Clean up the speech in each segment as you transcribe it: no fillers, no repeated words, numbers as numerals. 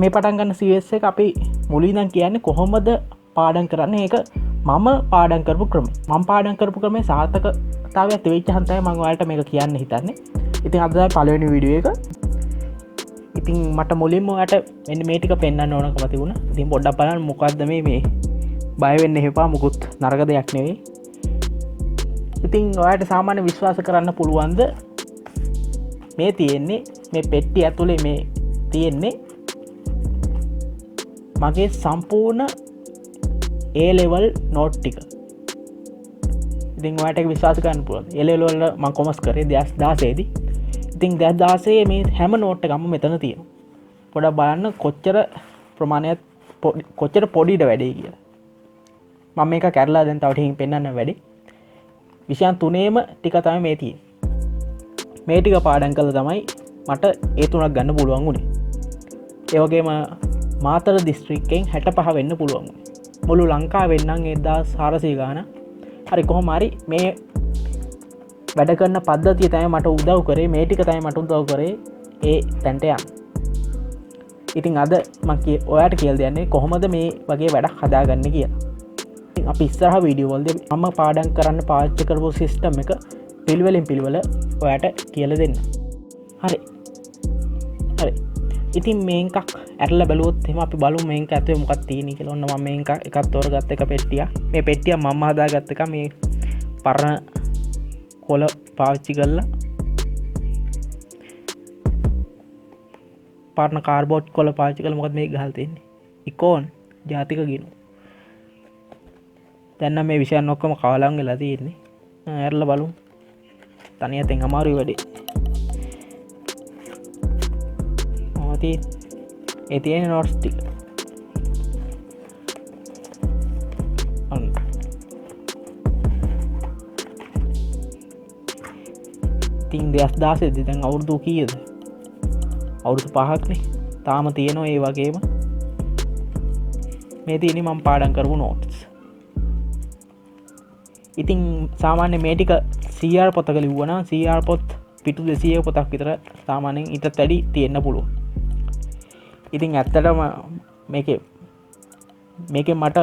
මේ පටන් ගන්න CS එක අපි මුලින් නම් කියන්නේ කොහොමද පාඩම් කරන්නේ ඒක මම පාඩම් කරපු ක්‍රම මම පාඩම් කරපු ක්‍රමේ සාර්ථකතාවයක් තිබෙච්ච හන්දයි මම ඔයාලට මේක කියන්න හිතන්නේ. ඉතින් අද තමයි පළවෙනි වීඩියෝ එක. ඉතින් මට මුලින්ම ඔයාලට මෙන්න මේ ටික පෙන්වන්න ඕනකම තිබුණා. ඉතින් පොඩ්ඩක් බලන්න මොකද්ද මේ බය වෙන්න එපා, මුකුත් නරක දෙයක් නෙවෙයි. ඉතින් ඔයාලට සාමාන්‍ය විශ්වාස කරන්න පුළුවන්ද මේ තියෙන්නේ මේ පෙට්ටිය ඇතුලේ මේ තියෙන්නේ මගේ සම්පූර්ණ A level note ටික. ඉතින් ඔයාලට ඒක විශ්වාස කරන්න පුළුවන්. A level වල මම කොමර්ස් කරේ 2016 දී. ඉතින් 2016 මේ හැම note එකක්ම මෙතන තියෙනවා. පොඩ්ඩක් බලන්න කොච්චර ප්‍රමාණයක් කොච්චර පොඩිද වැඩේ කියලා. මම මේක කැරලා දැන් තව ටිකකින් පෙන්වන්න වැඩි. විෂයන් තුනේම ටික තමයි මේ තියෙන්නේ. මේ ටික පාඩම් කළා තමයි මට ඒ තුනක් ගන්න පුළුවන් වුණේ. ඒ වගේම මාතර දිස්ත්‍රික්කෙන් 65 වෙන්න පුළුවන්. මුළු ලංකාවෙන් නම් 1400 ගාන. හරි කොහොම හරි මේ වැඩ කරන පද්ධතිය තමයි මට උදව් කරේ. මේ ටික තමයි මට උදව් කරේ ඒ තැනට යන්න. ඉතින් අද මම ඔයාලට කියලා දෙන්නේ කොහොමද මේ වගේ වැඩක් හදාගන්නේ කියලා. ඉතින් අපි ඉස්සරහ වීඩියෝ වලදී මම පාඩම් කරන්න පාවිච්චි කරපු සිස්ටම් එක පිළිවෙලින් පිළිවෙල ඔයාලට කියලා දෙන්න. හරි. ඉතින් මේක ඇරලා බැලුවොත් එහෙම අපි බලමු මේක ඇතුලේ මොකක්ද තියෙන්නේ කියලා. ඔන්න මම මේක එකක් තෝරගත්ත එක පෙට්ටිය. මේ පෙට්ටිය මම හදාගත්ත එක. මේ පරණ කොළ පාවිච්චි කරලා පරණ කාඩ්බෝඩ් කොළ පාවිච්චි කරලා මොකද මේක ගහලා තියෙන්නේ. ඉකෝන් ජාතික ගිණු. දැන් නම් මේ විෂයන් ඔක්කොම කවලම් වෙලා තියෙන්නේ. ඇරලා බලමු. තනියෙන් අමාරුයි වැඩේ. ඒ තියෙන නෝට්ස් ටික ඉතින් 2016 දී දැන් අවුරුදු කීයද? අවුරුදු 5ක්නේ. තාම තියෙනවා ඒ වගේම මේ තියෙන්නේ මම පාඩම් කරපු නෝට්ස්. ඉතින් සාමාන්‍ය මේ ටික CR පොතක ලිව්වනම් CR පොත් පිටු 200 පොතක් විතර සාමාන්‍යයෙන් ඊටත් වැඩි තියෙන්න පුළුවන්. ඉතින් ඇත්තටම මේකේ මට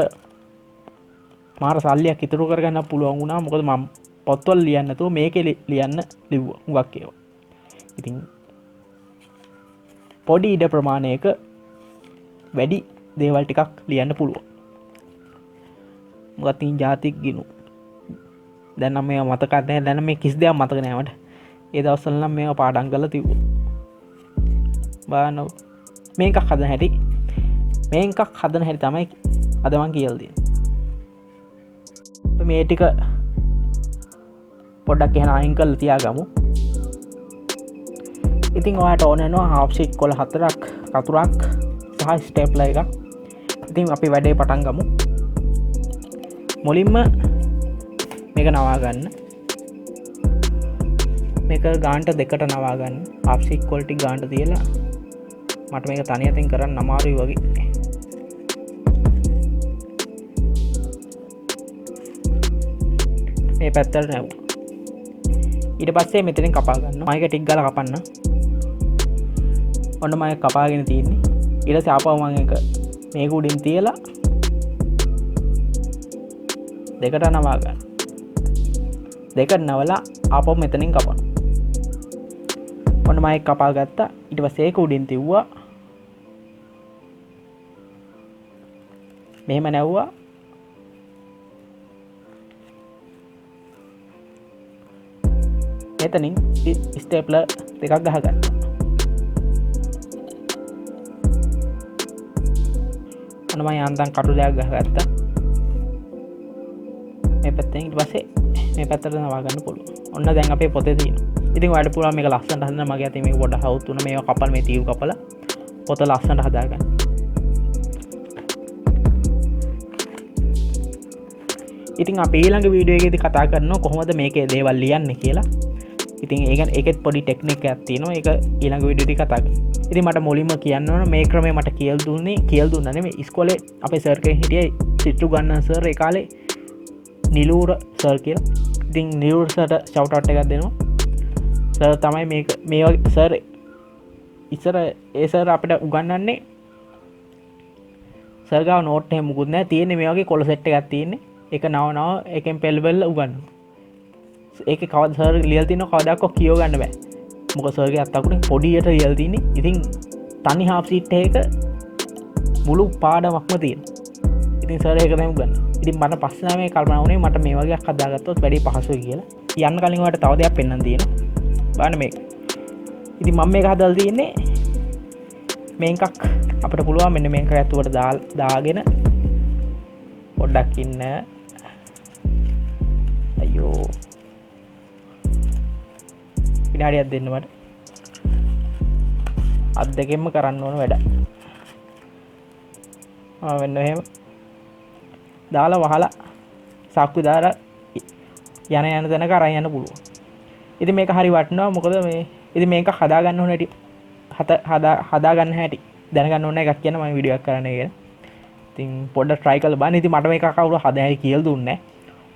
මාර සල්ලියක් ඉතුරු කරගන්න පුළුවන් වුණා. මොකද මම පොත්වල ලියන්න නැතුව මේකේ ලියන්න ලිව්වා හුඟක් ඒවා. ඉතින් පොඩි ඉඩ ප්‍රමාණයක වැඩි දේවල් ටිකක් ලියන්න පුළුවන්. මොකද තින් ජාතික ගිණු. දැන් නම් මේවා මතක නැහැ. දැන් මේ කිසි දෙයක් මතක නැහැ මට. ඒ දවස්වල නම් මේවා පාඩම් කරලා තිබ්බා. බලන්න මේකක් හදන හැටි තමයි අද මම කියලා දෙන්නේ. මේ ටික පොඩ්ඩක් එහෙනම් අයින් කරලා තියාගමු. ඉතින් ඔයාලට ඕන වෙනවා half sheet කොළ 4ක් කතුරක් සහ ස්ටේප්ලර් එකක්. ඉතින් අපි වැඩේ පටන් ගමු. මුලින්ම මේක නවා ගන්න. මේක ගානට දෙකට නවා ගන්න. half sheet කොළ ටික ගානට තියලා මට මේක තනියෙන් කරන්න අමාරුයි වගේ. මේ පැත්තට නැවුවා. ඊට පස්සේ මෙතනින් කපා ගන්නවා. මම ඒක ටික ගාලා කපන්න. ඔන්න මම කපාගෙන තියෙන්නේ. ඊට පස්සේ ආපහු මම ඒක මේක උඩින් තියලා දෙකට නවා ගන්න. දෙකට නවලා ආපහු මෙතනින් කපනවා. ඔන්න මම ඒක කපා ගත්තා. ඊට පස්සේ ඒක උඩින් තියුවා. මෙහෙම නැව්වා. මෙතනින් ස්ටේප්ලර් දෙකක් ගහගත්තා. ඔන්න මම යන්තම් කටු දෙකක් ගහගත්තා. මේ පැත්තෙන් ඊට පස්සේ මේ පැත්තට නවා ගන්න පුළුවන්. ඔන්න දැන් අපේ පොතේ තියෙනවා. ඉතින් ඔයාලට පුළුවන් මේක ලස්සනට හදන්න. මගේ අතේ මේක පොඩ්ඩක් හවුත් වුණා. මේවා කපලා මේ තීරු කපලා පොත ලස්සනට හදාගන්න. ඉතින් අපි ඊළඟ වීඩියෝ එකේදී කතා කරනවා කොහොමද මේකේ දේවල් ලියන්නේ කියලා. ඉතින් ඒකෙත් පොඩි ටෙක්නික් එකක් තියෙනවා. ඒක ඊළඟ වීඩියෝ එකේදී කතා කරමු. ඉතින් මට මුලින්ම කියන්න ඕන මේ ක්‍රමය මට කියලා දුන්නා නෙමෙයි. ඉස්කෝලේ අපේ සර් කෙනෙක් හිටියේ චිත්‍රු ගන්න සර්. ඒ කාලේ නිලූර සර් කියලා. ඉතින් නිලූර සර්ට ෂවුට් අවුට් එකක් දෙනවා. සර් තමයි මේ සර් ඉස්සර ඒ සර් අපිට උගන්වන්නේ සර් ගාව නෝට් එහෙම මුකුත් නැහැ. තියෙන්නේ මේ වගේ කොළ සෙට් එකක් තියෙන්නේ. ඒක නව එකෙන් පෙළ උගන්වනවා. ඒකේ කවද සර් ලියලා තියෙනවා කවදාවත් කියව ගන්න බෑ. මොකද සර්ගේ අත් අකුරෙන් පොඩියට ලියලා තියෙන්නේ. ඉතින් තනි හාෆ් සීට් එකක මුළු පාඩමක්ම තියෙනවා. ඉතින් සර් ඒක තමයි උගන්වන්නේ. ඉතින් මට පස්සේ තමයි කල්පනා වුණේ මට මේ වගේ එකක් හදාගත්තොත් වැඩි පහසුයි කියලා. යන්න කලින් ඔයාලට තව දෙයක් පෙන්වන්න තියෙනවා. බලන්න මේක. ඉතින් මම මේක හදලා තියෙන්නේ මේකක් අපිට පුළුවන් මෙන්න මේක ඇතුලට දාගෙන පොඩ්ඩක් ඉන්න. අයියෝ. විනාඩියක් දෙන්න මට. අත් දෙකෙන්ම කරන්න ඕන වැඩ. වෙන්න එහෙම දාලා වහලා සාක්කු දාලා යන තැනක අරන් යන්න පුළුවන්. ඉතින් මේක හරි වටිනවා. මොකද මේ ඉතින් මේක හදා ගන්න ඕන හැටි හදා ගන්න හැටි දැනගන්න ඕන එකක් කියන මම වීඩියෝ එකක් කරන්න කියලා. ඉතින් පොඩ්ඩක් try කරලා බලන්න. ඉතින් මට මේක කවුරු හදායි කියලා දුන්නේ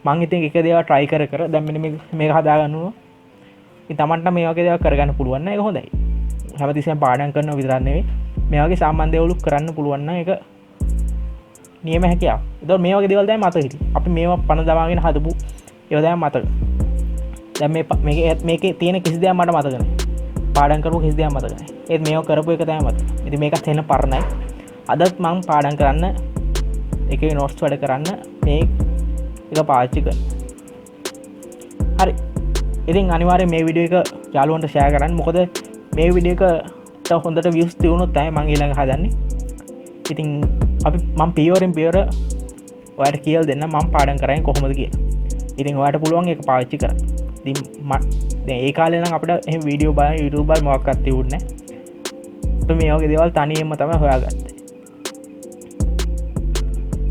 නැහැ. මම ඉතින් එක දේවල් try කර දැන් මෙන්න මේක හදා ගන්නවා. ඉතින් Tamanට මේ වගේ දේවල් කරගන්න පුළුවන් නම් ඒක හොඳයි. හැමතිස්සෙම පාඩම් කරනවා විතරක් නෙවෙයි. මේ වගේ සාමාන්‍ය දේවල් කරන්න පුළුවන් නම් ඒක නියම හැකියාව. ඒතකොට මේ වගේ දේවල් දැන් මතක හිටියි. අපි මේවා පණ දමාගෙන හදපු ඒවා දැන් මතක. දැන් මේකේ තියෙන කිසි දෙයක් මට මතක නැහැ. පාඩම් කරපු කිසි දෙයක් මතක නැහැ. ඒත් මේව කරපු එක තමයි මතක. ඉතින් මේකත් එන්න පරණයි. අදත් මම පාඩම් කරන්න එකේ නෝට්ස් වැඩ කරන්න මේ එක පාවිච්චි කරනවා. හරි. ඉතින් අනිවාර්යෙන් මේ වීඩියෝ එක යාළුවන්ට ෂෙයා කරන්න. මොකද මේ වීඩියෝ එකට හොඳට views තියුණොත් තමයි මම ඊළඟ හදන්නේ. ඉතින් අපි මම පියවරෙන් පියවර ඔයාලට කියලා දෙන්න මම පාඩම් කරන්නේ කොහොමද කියලා. ඉතින් ඔයාලට පුළුවන් ඒක පාවිච්චි කරන්න. ඉතින් දැන් ඒ කාලේ නම් අපිට එහෙම වීඩියෝ බලන YouTube වල මොකක්වත් තියුන්නේ නැහැ. අපි මේ වගේ දේවල් තනියෙන්ම තමයි හොයාගත්තේ.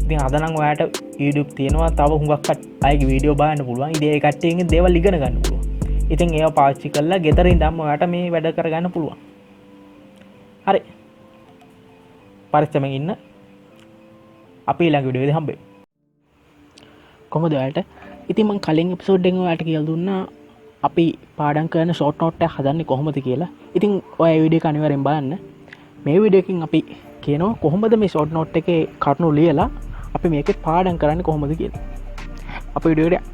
ඉතින් අද නම් ඔයාලට YouTube තියෙනවා තව හුඟක් අයගේ වීඩියෝ බලන්න පුළුවන්. ඉතින් ඒ කට්ටියන්ගේ දේවල් ඉගෙන ගන්න පුළුවන්. ඉතින් ඒව පාවිච්චි කරලා ගෙදර ඉඳන්ම ඔයාලට මේ වැඩ කරගන්න පුළුවන්. හරි. පරිස්සමෙන් ඉන්න. අපි ඊළඟ වීඩියෝෙදී හම්බෙමු. කොහොමද ඔයාලට? ඉතින් මම කලින් එපිසෝඩ් එකෙන් ඔයාලට කියලා දුන්නා අපි පාඩම් කරන ෂෝට් නෝට් එකක් හදන්නේ කොහොමද කියලා. ඉතින් ඔයා වීඩියෝ එක අනිවාර්යෙන් බලන්න. මේ වීඩියෝ එකෙන් අපි කියනවා කොහොමද මේ ෂෝට් නෝට් එකේ කරුණු ලියලා අපි මේකේ පාඩම් කරන්නේ කොහොමද කියලා. අපි වීඩියෝ එකට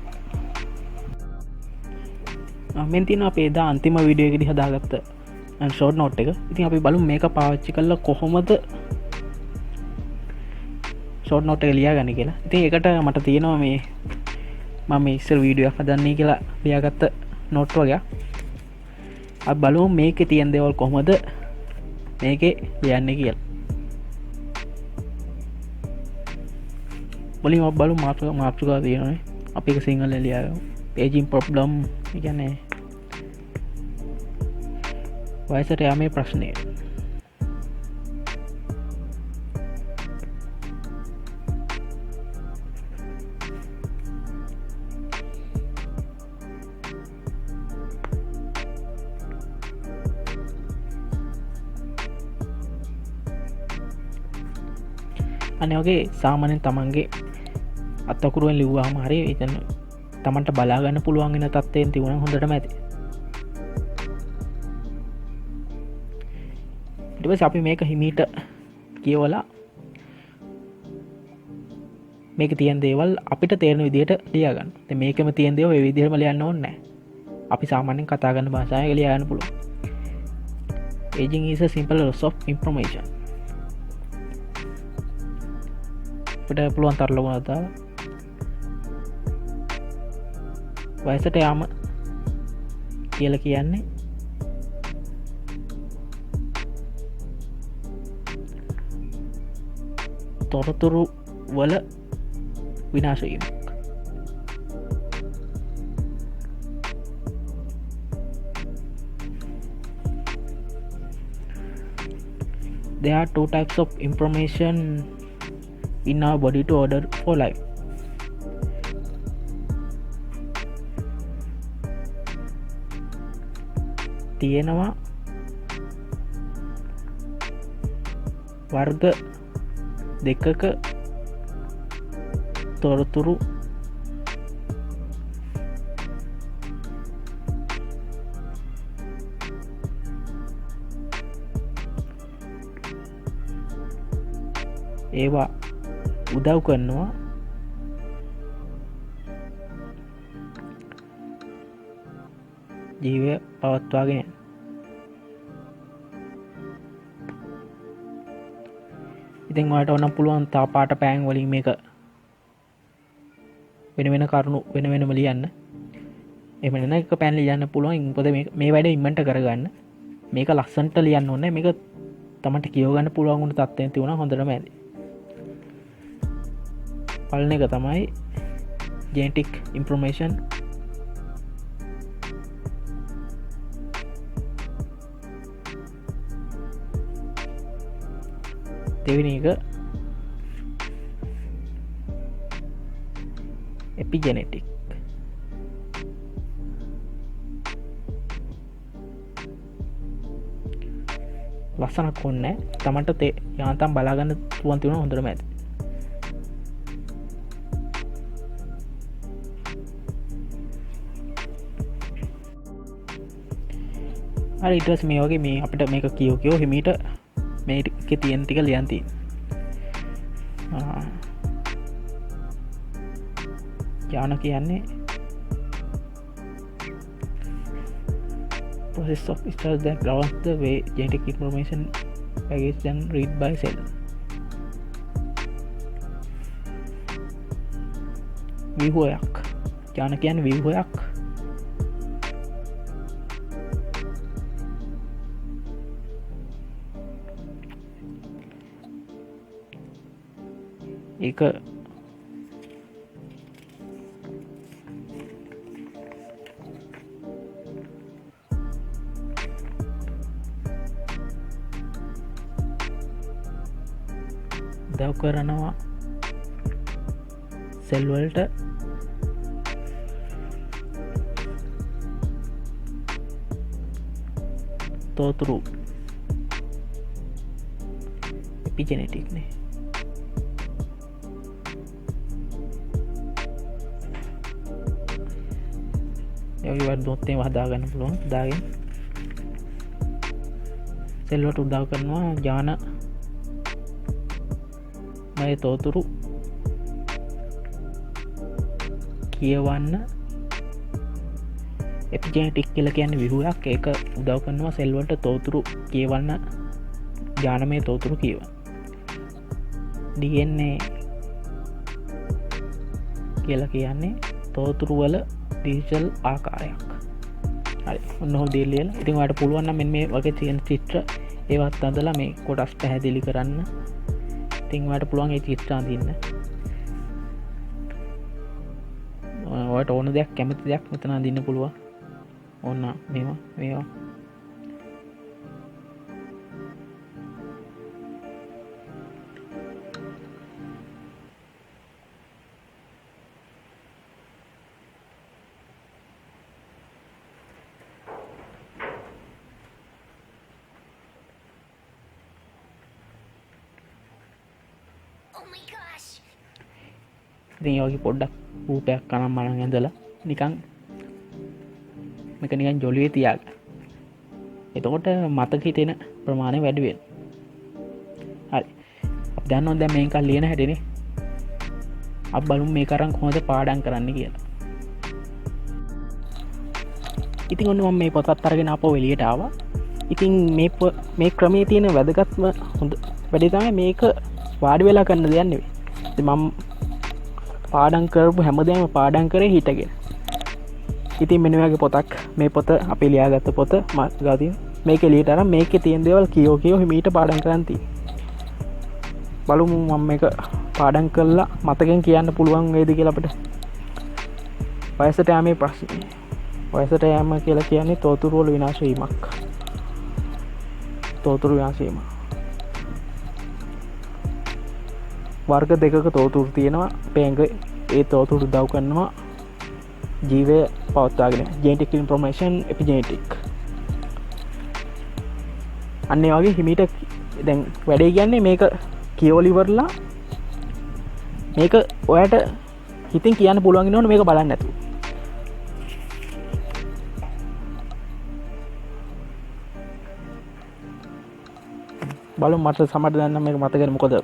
මෙන් තියෙනවා අපි එදා අන්තිම වීඩියෝ එකේදී හදාගත්ත ෂෝට් නෝට් එක. ඉතින් අපි බලමු මේක පාවිච්චි කරලා කොහොමද ෂෝට් නෝට් එක ලියාගන්නේ කියලා. ඉතින් ඒකට මට තියෙනවා මේ මම ඉස්සර වීඩියෝ එකක් හදන්නේ කියලා ලියාගත්ත නෝට් වගේ. අපි බලමු මේකේ තියෙන දේවල් කොහොමද මේකේ ලියන්නේ කියලා. මුලින්ම අපි බලමු මාතෘකාව තියෙනවානේ. අපි ඒක සිංහලෙන් ලියාගමු. paging problem කියන්නේ වයසට යාමේ ප්‍රශ්නය. අනේ වගේ සාමාන්‍යයෙන් තමන්ගේ අත්අකුරුවෙන් ලිව්වහම හරි එතන තමන්ට බලා ගන්න පුළුවන් වෙන තත්ත්වයෙන් තිබුණා හොඳටම ඇති. ඊට පස්සේ අපි මේක හිමීට කියවලා මේකේ තියෙන දේවල් අපිට තේරෙන විදිහට ලියා ගන්න. දැන් මේකෙම තියෙන දේවල් ඒ විදිහටම ලියන්න ඕනේ නැහැ. අපි සාමාන්‍යයෙන් කතා කරන භාෂාවෙන් ලියා ගන්න පුළුවන්. Aging is a simple loss of information. අපිට පුළුවන් තරල වුණා දාලා වයසට යාම කියලා කියන්නේ තොරතුරු වල විනාශ වීමක්. There are two types of information in our body to order for life. තියෙනවා වර්ග දෙකක තොරතුරු ඒවා උදව් කරනවා ජීවය පවත්වාගෙන. ඉතින් ඔයාලට ඕනම් පුළුවන් තා පාට පෑන් වලින් මේක වෙන වෙන කරුණු වෙන වෙනම ලියන්න. එහෙම නැත්නම් එක පෑන් ලියන්න පුළුවන්. මොකද මේ වැඩේ ඉක්මනට කරගන්න. මේක ලස්සනට ලියන්න ඕනේ. මේක තමන්ට කියව ගන්න පුළුවන් වුණ තත්ත්වයෙන් තියුණා හොඳටම ඇති. පළවෙනි එක තමයි genetic information. දෙවෙනි එක epigenetic. ලස්සනක් ඕනේ තමන්ට යාන්තම් බලාගන්න පුළුවන් තියුණා හොඳටම ඇති. හරි ඊට පස්සේ මේ වගේ මේ අපිට මේක කියෝ හිමීට මේකේ තියෙන ටික ලියන් තියෙනවා. යාන කියන්නේ process of structure that governs the way genetic information package then read by cell. ව්‍යුහයක්. යාන කියන්නේ ව්‍යුහයක්. ඒක උදව් කරනවා සෙල් වලට තොරතුරු එපිජෙනෙටික් නේ. ඒවට දොත්තේ හදාගන්න පුළුවන්. දාගෙන සෙල් වලට උදව් කරනවා ඥාන මය තොරතුරු කියවන්න. එපිජෙනෙටික් කියලා කියන්නේ විහුවක්. ඒක උදව් කරනවා සෙල් වලට තොරතුරු කියවන්න, ඥානමය තොරතුරු කියවන්න. DNA කියලා කියන්නේ තොරතුරු වල ඩිජිටල් ආකාරයක්. හරි ඔන්න ඔහොම දේ ලියලා. ඉතින් ඔයාලට පුළුවන් නම් මෙන්න මේ වගේ තියෙන චිත්‍ර ඒවත් අඳලා මේ කොටස් පැහැදිලි කරන්න. ඉතින් ඔයාලට පුළුවන් මේ චිත්‍ර අඳින්න. ඔයාලට ඕන දෙයක් කැමති දෙයක් මෙතන අඳින්න පුළුවන්. ඕන මේවා ඉතින් යෝගි පොඩ්ඩක් රූපයක් කනම් මනන් ඇඳලා නිකන් මේක නිකන් ජොලියේ තියාගන්න. එතකොට මතක හිතෙන ප්‍රමාණය වැඩි වෙනවා. හරි. අපි දන්නවා දැන් මේක ලියන හැටිනේ. අපි බලමු මේක අරන් කොහොමද පාඩම් කරන්න කියලා. ඉතින් ඔන්න මම මේ පොතත් අරගෙන ආපහු එළියට ආවා. ඉතින් මේ ක්‍රමයේ තියෙන වැදගත්ම හොඳ වැඩේ තමයි මේක වාඩි වෙලා කරන්න දෙයක් නෙවෙයි. ඉතින් මම පාඩම් කරපු හැමදේම පාඩම් කරේ හිටගෙන. ඉතින් මෙන්න මේ වගේ පොතක් මේ පොත අපි ලියාගත්ත පොත මම ගාව තියෙන. මේක එළියට අරන් මේකේ තියෙන දේවල් කියෝ හිමීට පාඩම් කරන් තියෙනවා. බලමු මම මේක පාඩම් කරලා මතකෙන් කියන්න පුළුවන් වේද කියලා අපිට. වයසට යෑමේ ප්‍රශ්නේ. වයසට යෑම කියලා කියන්නේ තොරතුරු වල විනාශ වීමක්. තොරතුරු විනාශ වීම. වර්ග දෙකක තොරතුරු තියෙනවා. අපේ ඒ තොරතුරු උදව් කරනවා ජීවය පවත්වාගෙන. genetic information, epigenetic. අන්න ඒ වගේ හිමීට දැන් වැඩේ කියන්නේ මේක කියවලිවරලා මේක ඔයාට හිතින් කියන්න පුළුවන් වෙනවනේ මේක බලන්න නැතුව. බලමු මට සමහරට දැන් මේක මතකද මොකද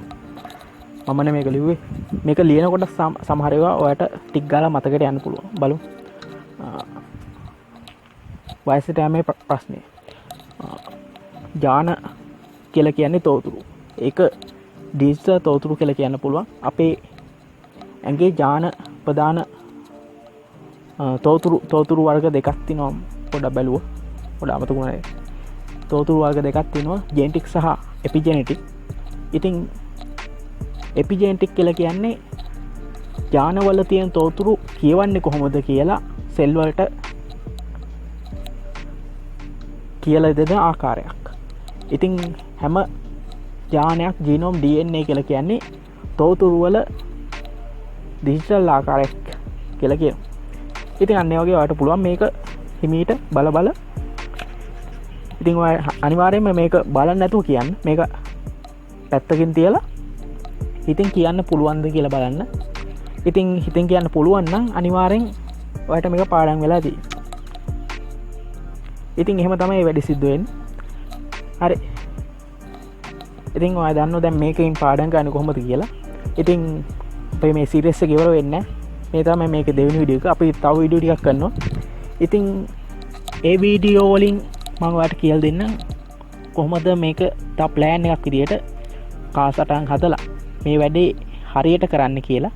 මමනේ මේක ලිව්වේ. මේක ලියනකොට සමහර ඒවා ඔයාලට ටික් ගාලා මතකයට යන්න පුළුවන්. බලමු. වයසට යෑමේ ප්‍රශ්නය. ඥාන කියලා කියන්නේ තොරතුරු. ඒක ඩිජිටල් තොරතුරු කියලා කියන්න පුළුවන්. අපේ ඇඟේ ඥාන ප්‍රධාන තොරතුරු වර්ග දෙකක් තියෙනවා. පොඩ්ඩක් බලුවා. පොඩ්ඩක් අමතකුණා. තොරතුරු වර්ග දෙකක් තියෙනවා. ජෙනටික් සහ එපිජෙනටික්. ඉතින් එපිජෙනටික් කියලා කියන්නේ ඥානවල තියෙන තොරතුරු කියවන්නේ කොහොමද කියලා සෙල් වලට කියලා දෙන ආකාරයක්. ඉතින් හැම ඥානයක් ජීනෝම් DNA කියලා කියන්නේ තොරතුරු වල ඩිජිටල් ආකාරයක් කියලා කියනවා. ඉතින් අන්න ඒ වගේ ඔයාලට පුළුවන් මේක හිමීට බල ඉතින් ඔයා අනිවාර්යයෙන්ම මේක බලන්න නැතුව කියන්න. මේක පැත්තකින් තියලා හිතින් කියන්න පුළුවන්ද කියලා බලන්න. ඉතින් හිතින් කියන්න පුළුවන් නම් අනිවාර්යෙන් ඔයාලට මේක පාඩම් වෙලා තියෙනවා. ඉතින් එහෙම තමයි වැඩි සිද්ධ වෙන්නේ. හරි. ඉතින් ඔයා දන්නවා දැන් මේකෙන් පාඩම් ගන්න කොහොමද කියලා. ඉතින් අපේ මේ සීරීස් එක ඉවර වෙන්නේ නැහැ. මේ තමයි මේක දෙවෙනි වීඩියෝ එක. අපි තව වීඩියෝ ටිකක් කරනවා. ඉතින් ඒ වීඩියෝ වලින් මම ඔයාලට කියලා දෙන්නම් කොහොමද මේක තව ප්ලෑන් එකක් විදියට කාසටහන් හදලා මේ වැඩේ හරියට කරන්න කියලා.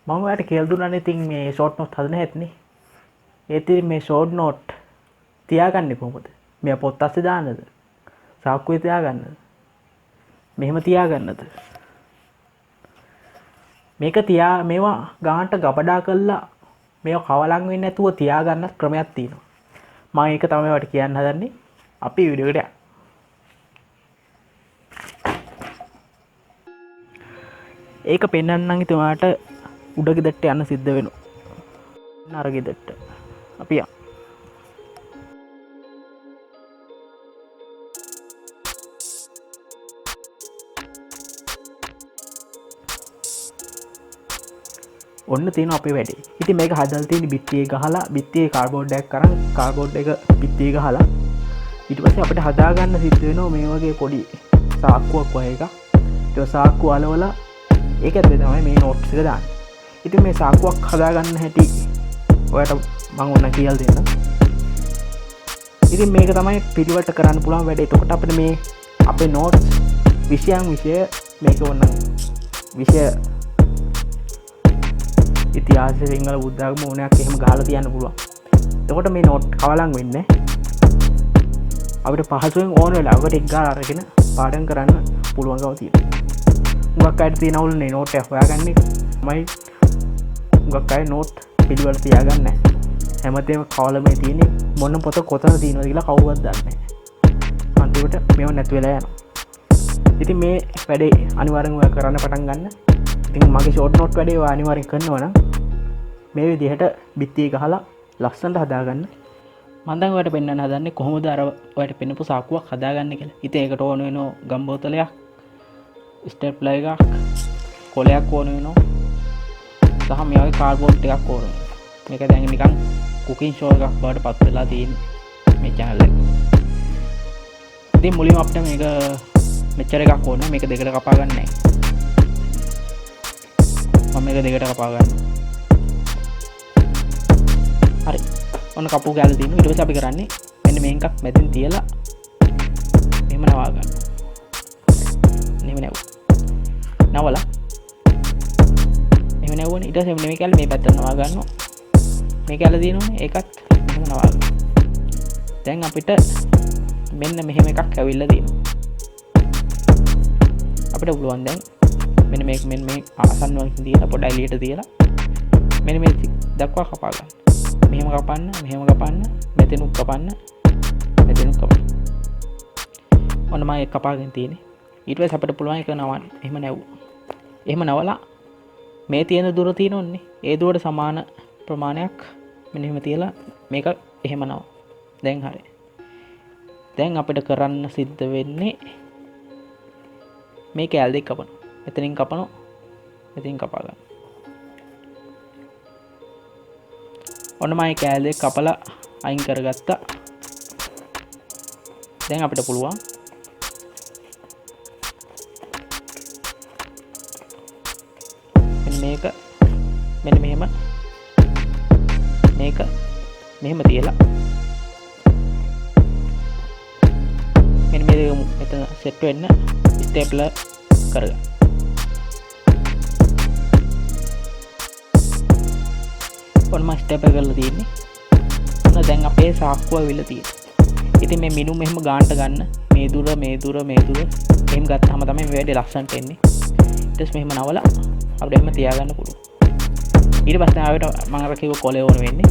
මම ඔයාලට කියලා දුන්නානේ ඉතින් මේ ෂෝට් නෝට් හදන හැටනේ. ඒත් මේ ෂෝට් නෝට් තියාගන්නේ කොහොමද? මේ පොත් අස්සේ දාන්නද? සාක්කුවේ තියාගන්නද? මෙහෙම තියාගන්නද? මේක මේවා ගානට ගබඩා කරලා මේවා කවලම් වෙන්නේ නැතුව තියාගන්න ක්‍රමයක් තියෙනවා. මම ඒක තමයි ඔයාලට කියන්න හදන්නේ. අපි වීඩියෝ එකට ඒක පෙන්වන්නම්. ඉතින් ඔයාලට උඩ ගෙදරට යන්න සිද්ධ වෙනවා. අර ගෙදරට අපි යමු. ඔන්න තියෙනවා අපේ වැඩේ. ඉතින් මේක හදලා තියෙන්නේ බිත්තියේ ගහලා, බිත්තියේ කාඩ්බෝඩ් එකක් අරන් කාඩ්බෝඩ් එක බිත්තියේ ගහලා ඊට පස්සේ අපිට හදා ගන්න සිද්ධ වෙනවා මේ වගේ පොඩි සාක්කුවක් වගේ එකක්. ඒක සාක්කුව අලවලා ඒක ඇතුලේ තමයි මේ නෝට්ස් එක දාන්නේ. ඉතින් මේ සාක්කුවක් හදා ගන්න හැටි ඔයාලට මම ඕන කියලා දෙන්නම්. ඉතින් මේක තමයි පිළිවෙලට කරන්න පුළුවන් වැඩේ. එතකොට අපිට මේ අපේ නෝට්ස් විෂය මේක ඕන විෂය ඉතිහාස සිංහල බුද්ධ ආගම ඕනයක් එහෙම ගහලා තියන්න පුළුවන්. එතකොට මේ නෝට් කවලම් වෙන්නේ අපිට පහසුවෙන් ඕන වෙලාවකට එක් ගාලා අරගෙන පාඩම් කරන්න පුළුවන්කම තියෙනවා. මුගක් අයට තියෙන අවුලනේ නෝට් එක හොයාගන්නේ. මයි මුගක් අය නෝට් පිළිවෙල තියාගන්නේ නැහැ. හැමතේම කවලමේ තියෙන්නේ මොන පොත කොතන තියෙනවද කියලා කවුරුවත් දන්නේ නැහැ. අන්තිමට මේව නැති වෙලා යනවා. ඉතින් මේ වැඩේ අනිවාර්යෙන් ඔයා කරන්න පටන් ගන්න. ඉතින් මගේ ෂෝට් නෝට් වැඩේ ඔයා අනිවාර්යෙන් කරනවා නම් මේ විදිහට බිත්තිය ගහලා ලස්සනට හදාගන්න. මම දැන් ඔයාලට පෙන්වන්න හදන්නේ කොහොමද අර ඔයාලට පෙන්වපු සාක්කුවක් හදාගන්නේ කියලා. ඉතින් ඒකට ඕන වෙනවා ගම් බෝතලයක්, ස්ටෙප්ලර් එකක්, කොලයක් ඕන වෙනවා. සහ මේ වගේ කාඩ්බෝඩ් ටිකක් ඕන වෙනවා. මේක දැන් නිකන් කුකින් ෂෝ එකක් බවට පත් වෙලා තියෙන්නේ මේ channel එක. ඉතින් මුලින්ම අපිට මේක මෙච්චර එකක් ඕන. මේක දෙකට කපා ගන්න නැහැ. මම මේක දෙකට කපා ගන්නවා. හරි. ඔන්න කපු ගාලා තියෙනවා. ඊට පස්සේ අපි කරන්නේ මෙන්න මේ එකක් මැදින් තියලා මෙහෙම නවා ගන්නවා. මෙහෙම නවලා මෙහෙම නවුවනේ. ඊට පස්සේ මේ කැල්ල මේ පැත්තට නවා ගන්නවා. මේ කැල්ල තියෙනවනේ ඒකත් මෙහෙම නවා ගන්නවා. දැන් අපිට මෙන්න මෙහෙම එකක් ඇවිල්ලා තියෙනවා. අපිට පුළුවන් දැන් මෙන්න මේ ආසන්න වලින් තියලා පොඩ්ඩක් එළියට තියලා මෙන්න මේ දක්වා කපා ගන්න. මෙහෙම කපන්න, මෙතනුත් කපන්න. ඔන්න මම ඒක කපාගෙන තියෙන්නේ. ඊට පස්සේ අපිට පුළුවන් ඒක නවන්න. එහෙම නවලා මේ තියෙන දුර තියෙනෝනේ. ඒ දුරට සමාන ප්‍රමාණයක් මෙන්න එහෙම තියලා මේක එහෙම නව. දැන් හරි. දැන් අපිට කරන්න සිද්ධ වෙන්නේ මේ කැල් දෙක කපනවා. මෙතනින් කපනවා. මෙතනින් කපා ගන්න. ඔන්න මම කැල් දෙක කපලා අයින් කරගත්තා. දැන් අපිට පුළුවන් මේක මෙන්න මෙහෙම මේක මෙහෙම තියලා මෙන්න මේ මෙතන සෙට් වෙන්න ස්ටේප්ලර් කරගන්න. ඔන්න මම ස්ටේප්ලර් කරලා තියෙන්නේ. ඔන්න දැන් අපේ සාක්කුව ඇවිල්ලා තියෙනවා. ඉතින් මේ මිනු මෙහෙම ගානට ගන්න මේ දුර එහෙම ගත්තාම තමයි මේ වැඩේ ලස්සනට එන්නේ. ඊට පස්සේ මෙහෙම නවලා අපිට එහෙම තියාගන්න පුළුවන්. ඊට පස්සේ ආවට මම අර කිව්ව කොලේ ඕන වෙන්නේ.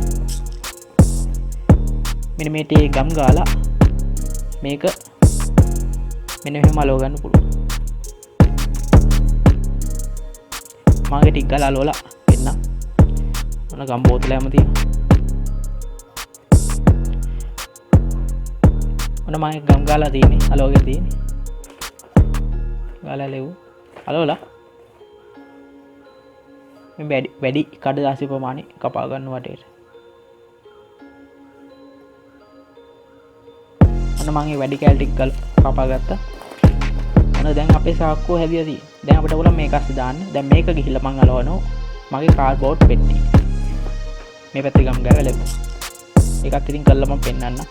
මෙන්න මේ තේ ගම් ගාලා මේක මෙන්න මෙහෙම අලව ගන්න පුළුවන්. මාගේ ටික ගාලා අලවලා එන්න. ඔන්න ගම් බෝතලයක්ම තියෙනවා. ඔන්න මම ගම් ගාලා තියෙන්නේ අලවගෙන තියෙන්නේ. ගාලා ලෙව් අලවලා මේ වැඩි කඩදාසි ප්‍රමාණය කපා ගන්න වටේට. ඔන්න මම මේ වැඩි කැල් ටික කපා ගත්තා. ඔන්න දැන් අපේ සාක්කුව හැදිලා තියෙනවා. දැන් අපිට ඕන මේක අස්සේ දාන්න. දැන් මේක ගිහිල්ලා මම අලවනවා මගේ කාඩ්බෝඩ් පෙට්ටිය. මේ පැත්තේ ගම් ගාලා ලෙව්. ඒකත් ඉතින් කළා මම පෙන්නන්න.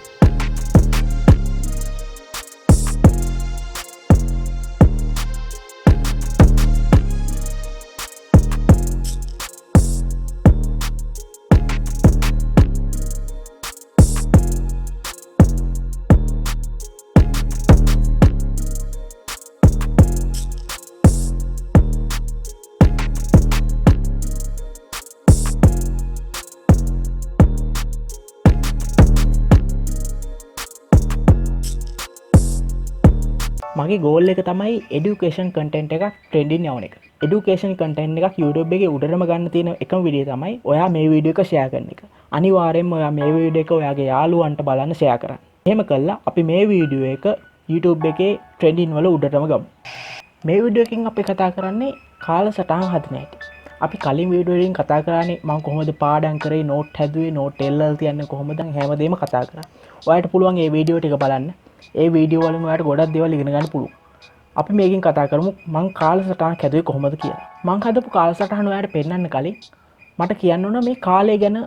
මගේ ගෝල් එක තමයි එඩියුකේෂන් කන්ටෙන්ට් එකක් ට්‍රෙන්ඩින් යවන එක. එඩියුකේෂන් කන්ටෙන්ට් එකක් YouTube එකේ උඩටම ගන්න තියෙන එකම වීඩියෝ තමයි ඔයා මේ වීඩියෝ එක ෂෙයා කරන එක. අනිවාර්යෙන්ම ඔයා මේ වීඩියෝ එක ඔයාගේ යාළුවන්ට බලන්න ෂෙයා කරන්න. එහෙම කළා අපි මේ වීඩියෝ එක YouTube එකේ ට්‍රෙන්ඩින් වල උඩටම ගමු. මේ වීඩියෝ එකකින් අපි කතා කරන්නේ කාලසටහන් හදන හැටි. අපි කලින් වීඩියෝ එකකින් කතා කරන්නේ මම කොහොමද පාඩම් කරේ, නෝට් හැදුවේ, නෝට් එල්ලලා තියන්නේ කොහොමද, හැමදේම කතා කරා. ඔයාලට පුළුවන් මේ වීඩියෝ ටික බලන්න. ඒ වීඩියෝ වලින් ඔයාලට ගොඩක් දේවල් ඉගෙන ගන්න පුළුවන්. අපි මේකෙන් කතා කරමු මං කාලසටහනක් හැදුවේ කොහොමද කියලා. මං හදපු කාලසටහන ඔයාලට පෙන්නන්න කලින් මට කියන්න ඕන මේ කාලය ගැන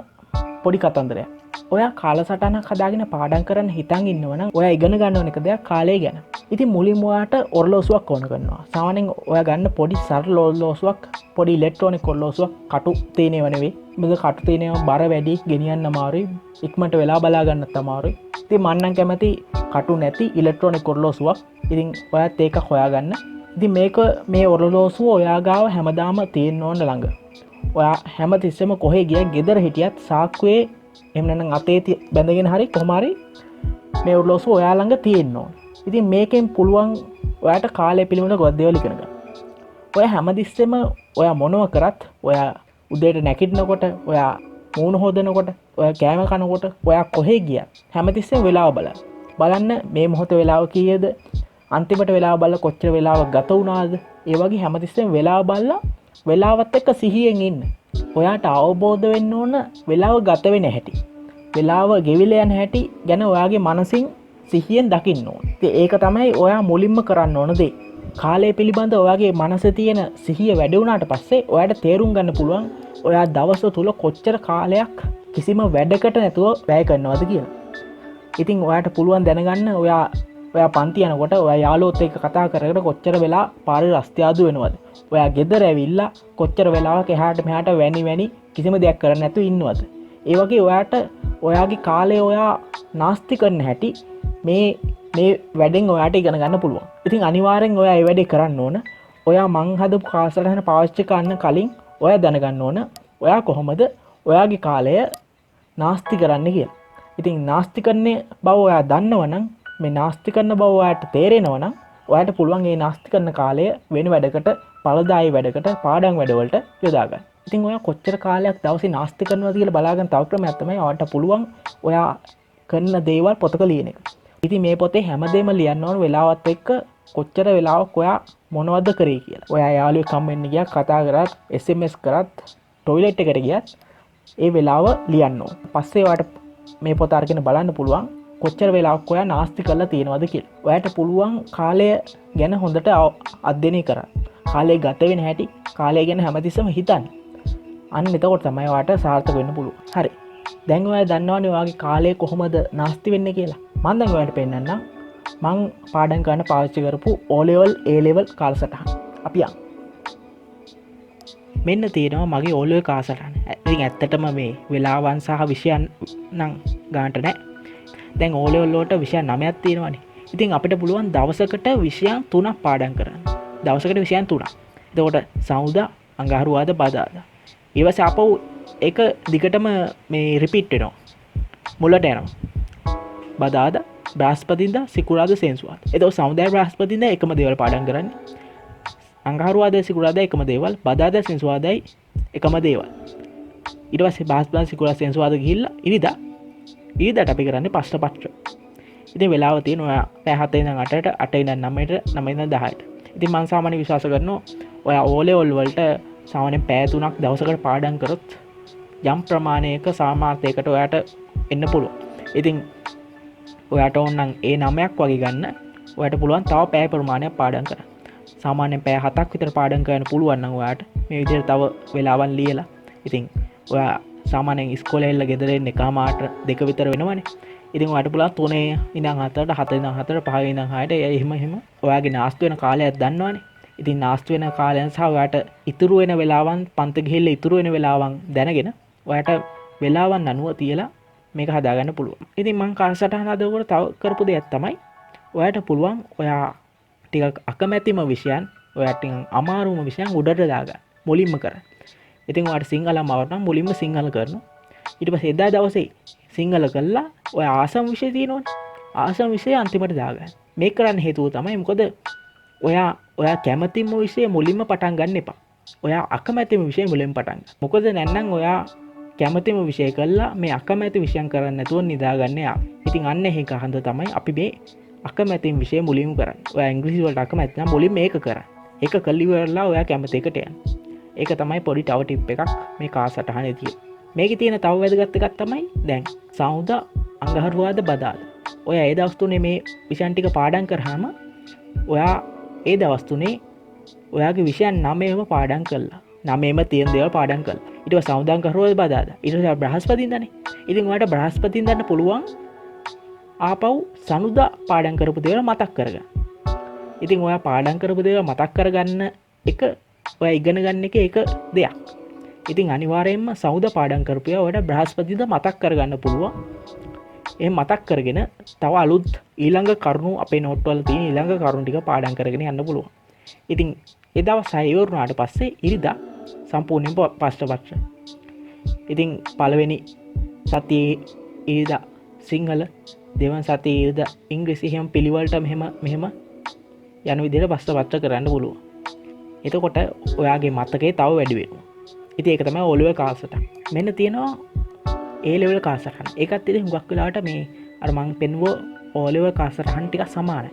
පොඩි කතන්දරයක්. ඔයා කාලසටහනක් හදාගෙන පාඩම් කරන්න හිතන් ඉන්නවනම් ඔයා ඉගෙන ගන්න ඕන එක දෙයක් කාලය ගැන. ඉතින් මුලින්ම ඔයාට ඔරලෝසුවක් ඕන කරනවා. සාමාන්‍යයෙන් ඔයා ගන්න පොඩි සරල ඔරලෝසුවක්, පොඩි ඉලෙක්ට්‍රොනික ඔරලෝසුවක් කටු තේනේව නෙවෙයි. මේක කටු තේනේව බර වැඩි ගෙනියන්න අමාරුයි. ඉක්මනට වෙලා බලා ගන්නත් අමාරුයි. ඉතින් මම නම් කැමති කටු නැති ඉලෙක්ට්‍රොනික ඔරලෝසුවක්. ඉතින් ඔයාත් ඒක හොයාගන්න. ඉතින් මේක මේ ඔරලෝසුව ඔයා ගාව හැමදාම තියෙන්න ඕන ළඟ. ඔයා හැමතිස්සෙම කොහේ ගියත් ගෙදර හිටියත් සාක්කුවේ එහෙම නැත්නම් අතේ බැඳගෙන හරි කොහොම හරි මේ ඔරලෝසුව ඔයා ළඟ තියෙන්න ඕන. ඉතින් මේකෙන් පුළුවන් ඔයාට කාලය පිළිබඳව ගොඩක් දේවල් ඉගෙන ගන්න. ඔයා හැමතිස්සෙම ඔයා මොනව කරත් ඔයා උදේට නැගිටිනකොට ඔයා මූණ හොදනකොට ඔයා කෑම කනකොට ඔයා කොහේ ගියත් හැමතිස්සෙම වෙලාව බලන්න මේ මොහොතේ වෙලාව කීයද, අන්තිමට වෙලාව බලලා කොච්චර වෙලාවක් ගත වුණාද, ඒ වගේ හැමතිස්සෙම වෙලාව බලලා වෙලාවත් එක්ක සිහියෙන් ඉන්න. ඔයාට අවබෝධ වෙන්න ඕන වෙලාව ගත වෙන හැටි, වෙලාව ගෙවිලා යන හැටි ගැන ඔයාගේ මනසින් සිහියෙන් දකින්න ඕන. ඉතින් ඒක තමයි ඔයා මුලින්ම කරන්න ඕන දේ. කාලය පිළිබඳ ඔයාගේ මනසේ තියෙන සිහිය වැඩි වුණාට පස්සේ ඔයාට තේරුම් ගන්න පුළුවන් ඔයා දවස තුල කොච්චර කාලයක් කිසිම වැඩකට නැතුව වැය කරනවද කියලා. ඉතින් ඔයාට පුළුවන් දැනගන්න ඔයා පන්ති යනකොට ඔයා යාළුවොත් එක්ක කතා කරගෙන කොච්චර වෙලා පාරේ රස්තියාදු වෙනවද? ඔයා ගෙදර ඇවිල්ලා කොච්චර වෙලාවක් එහාට මෙහාට වැනි කිසිම දෙයක් කරන්නේ නැතුව ඉන්නවද? ඒ වගේ ඔයාට ඔයාගේ කාලය ඔයා නාස්ති කරන හැටි මේ වැඩෙන් ඔයාට ඉගෙන ගන්න පුළුවන්. ඉතින් අනිවාර්යෙන් ඔයා මේ වැඩේ කරන්න ඕන. ඔයා මං හදපු කාලසටහන පාවිච්චි කරන්න කලින් ඔයා දැනගන්න ඕන ඔයා කොහොමද ඔයාගේ කාලය නාස්ති කරන්න කියලා. ඉතින් නාස්ති කරන්නේ බව ඔයා දන්නවනම්, මේ නාස්ති කරන බව ඔයාට තේරෙනවනම් ඔයාට පුළුවන් මේ නාස්ති කරන කාලය වෙන වැඩකට, පළදායි වැඩකට, පාඩම් වැඩවලට යොදා ගන්න. ඉතින් ඔයා කොච්චර කාලයක් දවසේ නාස්ති කරනවද කියලා බලාගෙන තව ක්‍රමයක් තමයි ඔයාට පුළුවන් ඔයා කරන දේවල් පොතක ලියන එක. ඉතින් මේ පොතේ හැමදේම ලියන්න ඕන වෙලාවත් එක්ක කොච්චර වෙලාවක් ඔයා මොනවද කරේ කියලා. ඔයා යාළුවෙක් හම් වෙන්න ගියා, කතා කරත්, SMS කරත්, টয়ලට් එකට ගියත් ඒ වෙලාව ලියන්න ඕන. පස්සේ ඔයාට මේ පොත අරගෙන බලන්න පුළුවන් කොච්චර වෙලාවක් ඔයා නාස්ති කරලා තියෙනවද කියලා. ඔයාට පුළුවන් කාලය ගැන හොඳට අධ්‍යයනය කරන්න. කාලය ගත වෙන හැටි, කාලය ගැන හැමතිස්සම හිතන්න. අන්න එතකොට තමයි ඔයාට සාර්ථක වෙන්න පුළුවන්. හරි. දැන් ඔයා දන්නවනේ ඔයාගේ කාලය කොහොමද නාස්ති වෙන්නේ කියලා. මම දැන් ඔයාලට පෙන්නන්නම්. මං පාඩම් ගන්න පාවිච්චි කරපු O level A level කාලසටහන. අපි යමු. මෙන්න තියෙනවා මගේ O level කාලසටහන. ඉතින් ඇත්තටම මේ වෙලාවන් සහ විෂයන් නම් ගන්නට නැහැ. දැන් O level වලට විෂය 9ක් තියෙනවානේ. ඉතින් අපිට පුළුවන් දවසකට විෂයන් 3ක් පාඩම් කරන්න. දවසකට විෂයන් 3ක්. එතකොට සමුදා, අඟහරුවාදා, බදාදා. ඊවස අපෝ එක දිගටම මේ රිපීට් වෙනවා. මුලට යනවා. බදාදා, බ්‍රහස්පතින්දා, සිකුරාදා, සෙන්සුරාදා. එතකොට සමුදා බ්‍රහස්පතින්දා එකම දේවල් පාඩම් කරන්නේ. අඟහරුවාදා, සිකුරාදා එකම දේවල්, බදාදා, සෙන්සුරාදායි එකම දේවල්. ඊට පස්සේ බ්‍රහස්පතින්දා, සිකුරාදා, සෙන්සුරාදා ගිහිල්ලා ඉරිදාට අපි කරන්නේ ප්‍රශ්න පත්‍ර. ඉතින් වෙලාව තියෙනවා ඔයා පැය 7 ඉඳන් 8ට, 8 ඉඳන් 9ට, 9 ඉඳන් 10ට. ඉතින් මම සාමාන්‍ය විශ්වාස කරනවා ඔයා O level වලට සාමාන්‍යයෙන් පැය 3ක් දවසකට පාඩම් කරොත් යම් ප්‍රමාණයක සාමාර්ථයකට ඔයාට එන්න පුළුවන්. ඉතින් ඔයාට ඕනනම් ඒ 9ක් වගේ ගන්න. ඔයාට පුළුවන් තව පැය ප්‍රමාණයක් පාඩම් කරන්න. සාමාන්‍යයෙන් පැය 7ක් විතර පාඩම් කරන්න පුළුවන් නම් ඔයාට මේ විදිහට තව වෙලාවන් ලියලා. ඉතින් ඔයා සාමාන්‍යයෙන් ඉස්කෝලේ ඇවිල්ලා ගෙදර එන්න එකමාරට 2 විතර වෙනවනේ. ඉතින් ඔයාට පුළුවන් 3 ඉඳන් 4ට, 7 ඉඳන් 4ට, 5 ඉඳන් 6ට එහෙම ඔයාගේ නාස්ති වෙන කාලයක් දන්නවනේ. ඉතින් නාස්ති වෙන කාලයන් සහ ඔයාට ඉතුරු වෙන වෙලාවන් පන්ති ගිහිල්ලා ඉතුරු වෙන වෙලාවන් දැනගෙන ඔයාට වෙලාවන් අනුව තියලා මේක හදාගන්න පුළුවන්. ඉතින් මම කාලසටහන හදනකොට තව කරපු දෙයක් තමයි ඔයාට පුළුවන් ඔයා ටිකක් අකමැතිම විෂයන්, ඔයාට ටිකක් අමාරුම විෂයන් උඩට දාගන්න. මුලින්ම කරන්න. ඉතින් ඔයාට සිංහලම આવටනම් මුලින්ම සිංහල කරනවා. ඊට පස්සේ එදා දවසේ සිංහල කළා ඔය ආසම විෂය තියෙනවනේ. ආසම විෂය අන්තිමට දාගන්න. මේක කරන්න හේතුව තමයි මොකද ඔයා කැමතිම විෂය මුලින්ම පටන් ගන්න එපා. ඔයා අකමැතිම විෂය මුලින්ම පටන් ගන්න. මොකද නැත්නම් ඔයා කැමතිම විෂය කළා මේ අකමැති විෂයන් කරන්නේ නැතුව නිදාගන්න යා. ඉතින් අන්න ඒක හන්ද තමයි අපි මේ අකමැතිම විෂය මුලින්ම කරන්නේ. ඔයා ඉංග්‍රීසි වලට අකමැති නම් මුලින්ම මේක කරන්න. ඒක කළි ඉවරලා ඔයා කැමති එකට යන්න. ඒක තමයි පොඩි තව ටිප් එකක් මේ කාලසටහනේ තියෙන. මේකේ තියෙන තව වැදගත් එකක් තමයි දැන් සමුදා, අඟහරුවාදා, බදාදා. ඔයා ඒ දවස් තුනේ මේ විෂයන් ටික පාඩම් කරාම ඔයා ඒ දවස් තුනේ ඔයාගේ විෂයන් 9ම පාඩම් කළා. 9ම තියෙන දේවල් පාඩම් කළා. ඊට පස්සේ සමුදා, අඟහරුවාදා, බදාදා. ඊට පස්සේ බ්‍රහස්පතින්දානේ. ඉතින් ඔයාට බ්‍රහස්පතින්දාට පුළුවන් ආපහු සනුදා පාඩම් කරපු දේවල් මතක් කරගන්න. ඉතින් ඔයා පාඩම් කරපු දේවල් මතක් කරගන්න එක ඔයා ඉගෙන ගන්න එක දෙයක්. ඉතින් අනිවාර්යයෙන්ම සමුදා පාඩම් කරපුවා ඔයාට බ්‍රහස්පතින්දා මතක් කරගන්න පුළුවන්. එහෙම මතක් කරගෙන තව අලුත් ඊළඟ කරුණු අපේ නෝට් වල තියෙන ඊළඟ කරුණු ටික පාඩම් කරගෙන යන්න පුළුවන්. ඉතින් ඒ දවස් 6 ඉවරුනාට පස්සේ ඉරිදා සම්පූර්ණයෙන්ම පස්තපත්‍ර. ඉතින් පළවෙනි සතියේ ඉරිදා සිංහල, දෙවන සතියේ ඉරිදා ඉංග්‍රීසි එහෙම පිළිවෙලට මෙහෙම යන විදිහට පස්තපත්‍ර කරන්න පුළුවන්. එතකොට ඔයාගේ මතකේ තව වැඩි වෙනවා. ඉතින් ඒක තමයි O level කාලසටහන. මෙන්න තියෙනවා A level කාලසටහන. ඒකත් ඉතින් හුඟක් වෙලාවට මේ අර මං පෙන්වුව O level කාලසටහන ටික සමානයි.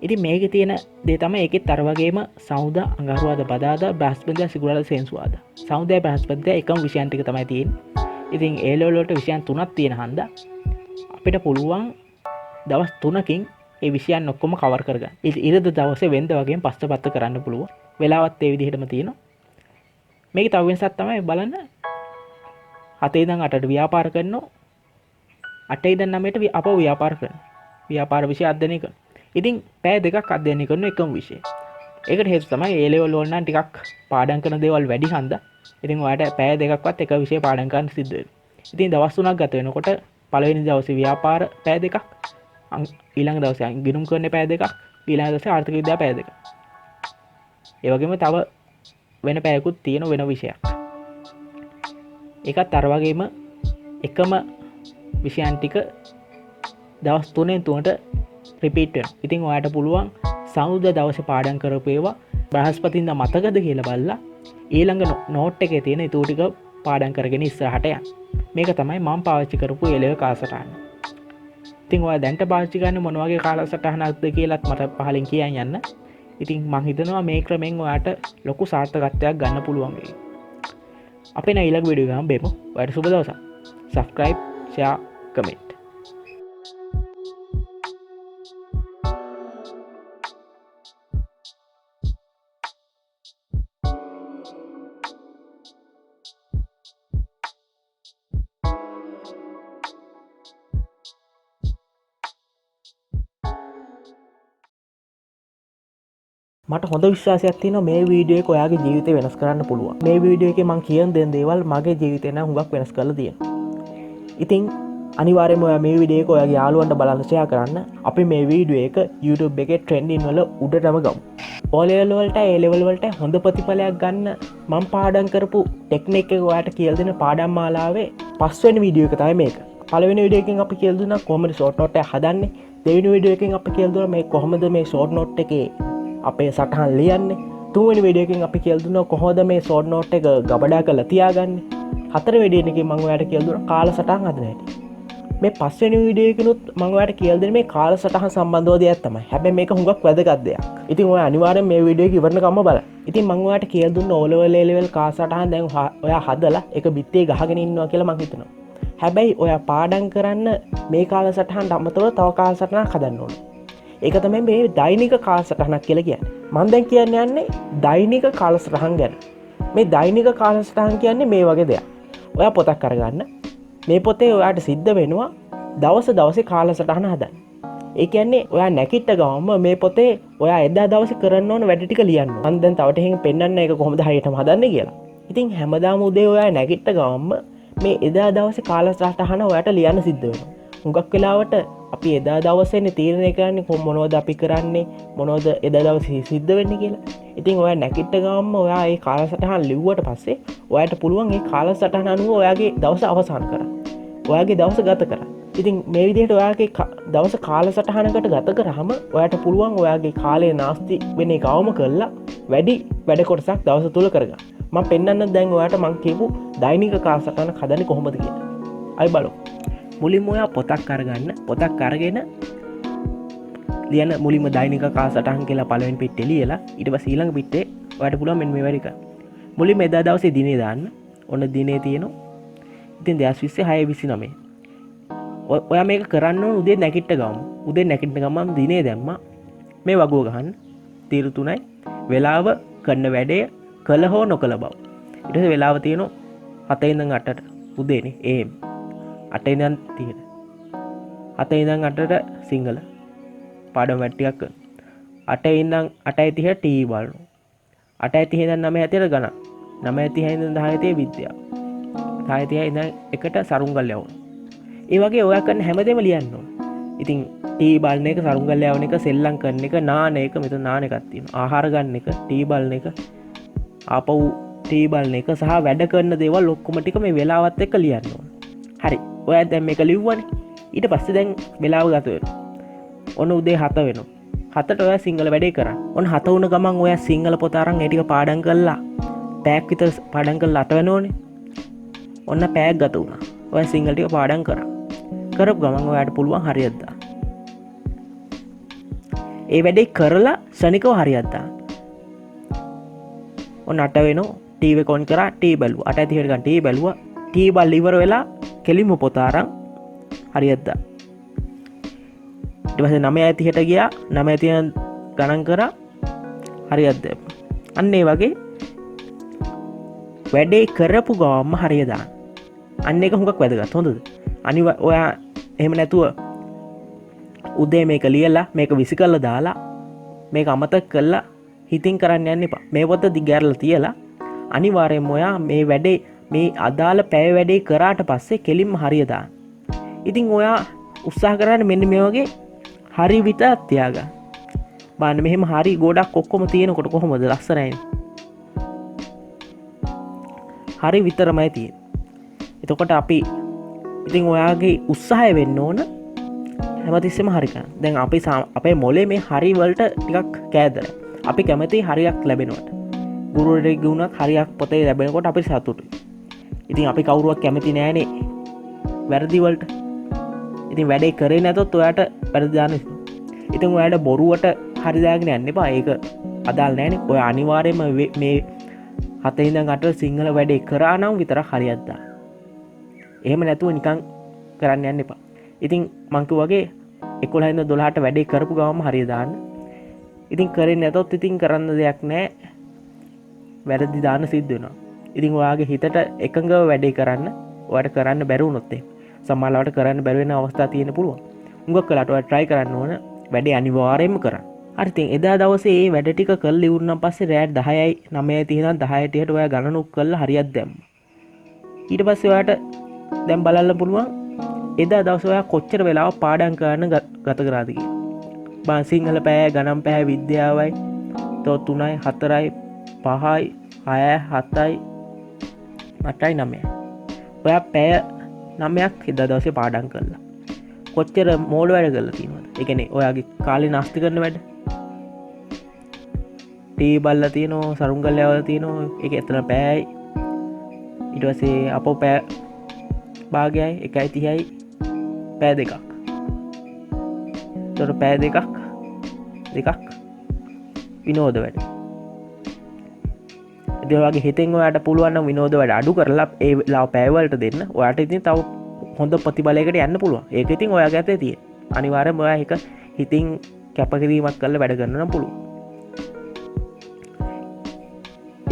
ඉතින් මේකේ තියෙන දේ තමයි ඒකෙත් අර වගේම සමුදා, අඟහරුවාදා, බදාදා, බ්‍රහස්පතින්දා, සිකුරාදා, සෙන්සුරාදා. සමුදා, බ්‍රහස්පතින්දා එකම විෂයන් ටික තමයි තියෙන්නේ. ඉතින් A level වලට විෂයන් 3ක් තියෙන හන්දා අපිට පුළුවන් දවස් 3කින් ඒ විෂයන් ඔක්කොම කවර් කරගන්න. ඉරිද දවසේ වෙන්ද වගේම පස්තපත්ත කරන්න පුළුවන්. වෙලාවත් ඒ විදිහටම තියෙනවා. මේක තව වෙනසක් තමයි බලන්න 7 ඉඳන් 8ට ව්‍යාපාර කරනවා. 8 ඉඳන් 9ට අපව ව්‍යාපාර කරනවා. ව්‍යාපාර විෂය අධ්‍යයනය කරනවා. ඉතින් පැය දෙකක් අධ්‍යයනය කරන එකම විෂය. ඒකට හේතුව තමයි A level වල නම් ටිකක් පාඩම් කරන දේවල් වැඩි හන්දා. ඉතින් ඔයාලට පැය දෙකක්වත් එක විෂය පාඩම් කරන්න සිද්ධ වෙනවා. ඉතින් දවස් 3ක් ගත වෙනකොට පළවෙනි දවසේ ව්‍යාපාර පැය දෙකක්, ඊළඟ දවසේ ගිණුම් කරන පැය දෙකක්, ඊළඟ දවසේ ආර්ථික විද්‍යාව පැය දෙකක්. ඒ වගේම තව වෙන පැයකුත් තියෙන වෙන විෂයක්. ඒකත් අර වගේම එකම විෂයන් ටික දවස් 3න් 3ට රිපීට් වෙනවා. ඉතින් ඔයාලට පුළුවන් සමුදා දවසේ පාඩම් කරපු ඒවා බ්‍රහස්පතින්දා මතකද කියලා බලලා ඊළඟ නෝට් එකේ තියෙන ඊටු ටික පාඩම් කරගෙන ඉස්සරහට යන්න. මේක තමයි මම පාවිච්චි කරපු A level කාලසටහන. ඉතින් ඔයා දැන්ට පාවිච්චි කරන්නේ මොන වගේ කාලසටහනක්ද කියලාත් මට පහලින් කියන්න යන්න. ඉතින් මම හිතනවා මේ ක්‍රමෙන් ඔයාට ලොකු සාර්ථකත්වයක් ගන්න පුළුවන් වෙයි. අපේ ඊළඟ වීඩියෝ එකම බෙමු. ඔයාලට සුබ දවසක්. subscribe, share comment. මට හොඳ විශ්වාසයක් තියෙනවා මේ වීඩියෝ එක ඔයාගේ ජීවිතේ වෙනස් කරන්න පුළුවන්. මේ වීඩියෝ එකේ මම කියන දේවල් මගේ ජීවිතේ නම් හුඟක් වෙනස් කරලා තියෙනවා. ඉතින් අනිවාර්යයෙන්ම ඔයා මේ වීඩියෝ එක ඔයාගේ යාළුවන්ට බලන්න ෂෙයා කරන්න. අපි මේ වීඩියෝ එක YouTube එකේ ට්‍රෙන්ඩින් වල උඩටම ගමු. O level වලට A level වලට හොඳ ප්‍රතිඵලයක් ගන්න මම පාඩම් කරපු ටෙක්නික් එක ඔයාලට කියලා දෙන පාඩම් මාලාවේ 5 වෙනි වීඩියෝ එක තමයි මේක. පළවෙනි වීඩියෝ එකෙන් අපි කියලා දුන්නා කොහොමද ෂෝට් නෝට් එක හදන්නේ. දෙවෙනි වීඩියෝ එකෙන් අපි කියලා දුන්නා මේ කොහොමද මේ ෂෝට් නෝට් එකේ අපේ සටහන් ලියන්නේ. තුන්වෙනි වීඩියෝ එකෙන් අපි කියලා දුන්නා කොහොමද මේ ෂෝට් නෝට් එක ගබඩා කරලා තියාගන්නේ. හතරවෙනි වීඩියෝ එකෙන් මම ඔයාලට කියලා දුන්නා කාලසටහන් හදන හැටි. මේ පස්වෙනි වීඩියෝ එකනොත් මම ඔයාලට කියලා දෙන්නේ මේ කාලසටහන් සම්බන්ධව දෙයක් තමයි. හැබැයි මේක හුඟක් වැදගත් දෙයක්. ඉතින් ඔයා අනිවාර්යෙන් මේ වීඩියෝ එක ඉවරනකම්ම බලන්න. ඉතින් මම ඔයාලට කියලා දුන්න O level A level කාලසටහන් දැන් ඔයා හදලා ඒක බිත්තේ ගහගෙන ඉන්නවා කියලා මම හිතනවා. හැබැයි ඔයා පාඩම් කරන්න මේ කාලසටහනට අමතරව තව කාලසටහනක් හදන්න ඕනේ. ඒක තමයි මේ දෛනික කාලසටහනක් කියලා කියන්නේ. මම දැන් කියන්න යන්නේ දෛනික කාලසටහන් ගැන. මේ දෛනික කාලසටහන් කියන්නේ මේ වගේ දෙයක්. ඔයා පොතක් අරගන්න. මේ පොතේ ඔයාට සිද්ධ වෙනවා දවසේ කාලසටහන හදන්න. ඒ කියන්නේ ඔයා නැගිට ගමන්ම මේ පොතේ ඔයා එදා දවසේ කරන්න ඕන වැඩ ටික ලියන්න. මම දැන් තව ටිකකින් පෙන්නන්න ඒක කොහොමද හරියටම හදන්නේ කියලා. ඉතින් හැමදාම උදේ ඔයා නැගිට ගමන්ම මේ එදා දවසේ කාලසටහන ඔයාට ලියන්න සිද්ධ වෙනවා. හුඟක් වෙලාවට අපි එදා දවසේනේ තීරණය කරන්නේ මොනවද අපි කරන්නේ මොනවද එදා දවසේ සිද්ධ වෙන්නේ කියලා. ඉතින් ඔයා නැගිට ගමන්ම ඔයා ඒ කාලසටහන ලිව්වට පස්සේ ඔයාට පුළුවන් ඒ කාලසටහන අනුව ඔයාගේ දවස අවසන් කරන්න. ඔයාගේ දවස ගත කරන්න. ඉතින් මේ විදිහට ඔයාගේ දවස කාලසටහනකට ගත කරාම ඔයාට පුළුවන් ඔයාගේ කාලය නාස්ති වෙන එක අවම කරලා වැඩ කොටසක් දවස තුල කරගන්න. මම පෙන්නන්න දැන් ඔයාට මම කියපු දෛනික කාලසටහන හදන්නේ කොහොමද කියලා. අයි බලමු. මුලින්ම ඔයා පොතක් අරගන්න. පොතක් අරගෙන ලියන මුලින්ම දෛනික කාලසටහන් කියලා පළවෙනි පිටේ ලියලා ඊට පස්සේ ඊළඟ පිටේ ඔයාට පුළුවන් මෙන්න මේ වැඩ කරන්න. මුලින්ම එදා දවසේ දිනේ දාන්න. ඔන්න දිනේ තියෙනවා. ඉතින් 2026 ඔයා මේක කරන්න ඕන උදේ නැගිට ගමු. උදේ නැගිට ගමන් දිනේ දැම්මා. මේ වගුව ගහන්න. තීරු 3යි. වෙලාව කරන වැඩේ කළ හෝ නොකළ බව. ඊට පස්සේ වෙලාව තියෙනවා 7 ඉඳන් 8ට උදේනේ AM. 8 ඉඳන් 30ට. 7 ඉඳන් 8ට සිංහල පාඩම් වැඩ ටිකක් කරනවා. 8 ඉඳන් 8:30ට ටීවී බලනවා. 8:30 ඉඳන් 9:30ට ගණන්. 9:30 ඉඳන් 10:30 විද්‍යාව. 10:30 ඉඳන් 1ට සරුංගල් යවනවා. ඒ වගේ ඔයා කරන හැමදේම ලියන්න ඕන. ඉතින් ටී බලන එක, සරුංගල් යවන එක, සෙල්ලම් කරන එක, නාන එක, මෙතන නාන එකක් තියෙනවා. ආහාර ගන්න එක, ටී බලන එක, ආපහු ටී බලන එක සහ වැඩ කරන දේවල් ඔක්කොම ටික මේ වෙලාවත් එක්ක ලියන්න ඕන. හරි. ඔයා දැන් මේක ලිව්වනේ. ඊට පස්සේ දැන් වෙලාව ගත වෙනවා. ඔන්න උදේ 7 වෙනවා. 7ට ඔයා සිංහල වැඩේ කරා. ඔන්න 7 වුණ ගමන් ඔයා සිංහල පොත අරන් ඒ ටික පාඩම් කරලා පැයක් විතර පාඩම් කරලා 8 වෙනෝනේ. ඔන්න පැයක් ගත වුණා. ඔයා සිංහල ටික පාඩම් කරා. කරපු ගමන් ඔයාට පුළුවන් හරියට දාන්න. ඒ වැඩේ කරලා ශනිකව හරියට දාන්න. ඔන්න 8 වෙනෝ ටීවී එක ඔන් කරා ටී බැලුවා. 8:30ට ගන්න ටී බැලුවා. ටී බල් ඉවර වෙලා කෙලින්ම පොත අරන් හරියට දාන්න. ඊට පස්සේ 9:30ට ගියා. 9:30 ගණන් කරා හරියට දැම්මා. අන්න ඒ වගේ වැඩේ කරපු ගමන්ම හරිය දාන්න. අන්න ඒක හුඟක් වැදගත්. හොඳද? ඔයා එහෙම නැතුව උදේ මේක ලියලා මේක විසි කරලා දාලා මේක අමතක කරලා හිතින් කරන්න යන්න එපා. මේ පොත දිගහැරලා තියලා අනිවාර්යයෙන්ම ඔයා මේ වැඩේ මේ අදාළ පැය වැඩේ කරාට පස්සේ කෙලින්ම හරිය දාන්න. ඉතින් ඔයා උත්සාහ කරන්න මෙන්න මේ වගේ හරි විතරක් තියාගන්න. බලන්න මෙහෙම හරි ගොඩක් ඔක්කොම තියෙනකොට කොහොමද ලස්සනයි. හරි විතරමයි තියෙන්නේ. එතකොට අපි ඉතින් ඔයාගේ උත්සාහය වෙන්න ඕන හැමතිස්සෙම හරි කරන්න. දැන් අපේ මොලේ මේ හරි වලට ටිකක් කෑදරයි. අපි කැමති හරියක් ලැබෙනවට. ගුරුවරයෙක්ගේ වුණත් හරියක් පොතේ ලැබෙනකොට අපි සතුටුයි. ඉතින් අපි කවුරුවක් කැමති නෑනේ වැරදි වලට. ඉතින් වැඩේ කරේ නැතොත් ඔයාට වැරදි දාන්න ඉතින්. ඉතින් ඔයාට බොරුවට හරි දාගෙන යන්න එපා. ඒක අදාළ නෑනේ. ඔය අනිවාර්යයෙන්ම මේ 7 ඉඳන් 8 සිංහල වැඩේ කරා නම් විතරක් හරියක් දාන්න. එහෙම නැතුව නිකන් කරන්න යන්න එපා. ඉතින් මං කිව්වාගේ 11 ඉඳන් 12ට වැඩේ කරපු ගමන් හරිය දාන්න. ඉතින් කරේ නැතොත් ඉතින් කරන්න දෙයක් නැහැ. වැරදි දාන්න සිද්ධ වෙනවා. ඉතින් ඔයාගේ හිතට එකඟව වැඩේ කරන්න. ඔයාට කරන්න බැරි වුණොත් සමහරවිට කරන්න බැරි වෙන අවස්ථා තියෙන්න පුළුවන්. උඟක් කළාට ඔයා try කරන්න ඕන වැඩේ අනිවාර්යයෙන්ම කරන්න. හරි ඉතින් එදා දවසේ මේ වැඩ ටික කරලා ඉවරනම් පස්සේ රෑට 10යි 9යි තියෙනවා 10ට ඔයා ගණනුක් කරලා හරියක් දැම්මා. ඊට පස්සේ ඔයාට දැන් බලන්න පුළුවන් එදා දවසේ ඔයා කොච්චර වෙලාවක් පාඩම් කරන්න ගත කරාද කියලා. බං සිංහල පැය ගණන් පැය විද්‍යාවයි තව 3යි 4යි 5යි 6යි 7යි 8යි 9යි. ඔයා පැය 9ක් එදා දවසේ පාඩම් කළා. කොච්චර මෝඩ වැඩ කරලා තියෙනවද? ඒ කියන්නේ ඔයාගේ කාලේ නාස්ති කරන වැඩ. ටී බල්ලා තියෙනවා, සරුංගල් යවලා තියෙනවා. ඒක එතන පැයයි. ඊට පස්සේ අපෝ පැය භාගයයි 1:30යි පැය දෙකක්. ඒතර පැය දෙකක් විනෝද වැඩ. ඉතින් ඔයාගේ හිතෙන් ඔයාට පුළුවන් නම් විනෝද වැඩ අඩු කරලා ඒ වෙලාව පැය වලට දෙන්න. ඔයාට ඉතින් තව හොඳ ප්‍රතිඵලයකට යන්න පුළුවන්. ඒක ඉතින් ඔයාගේ අතේ තියෙන. අනිවාර්යයෙන්ම ඔයා එක හිතින් කැපකිරීමක් කරලා වැඩ කරන්න නම් පුළුවන්.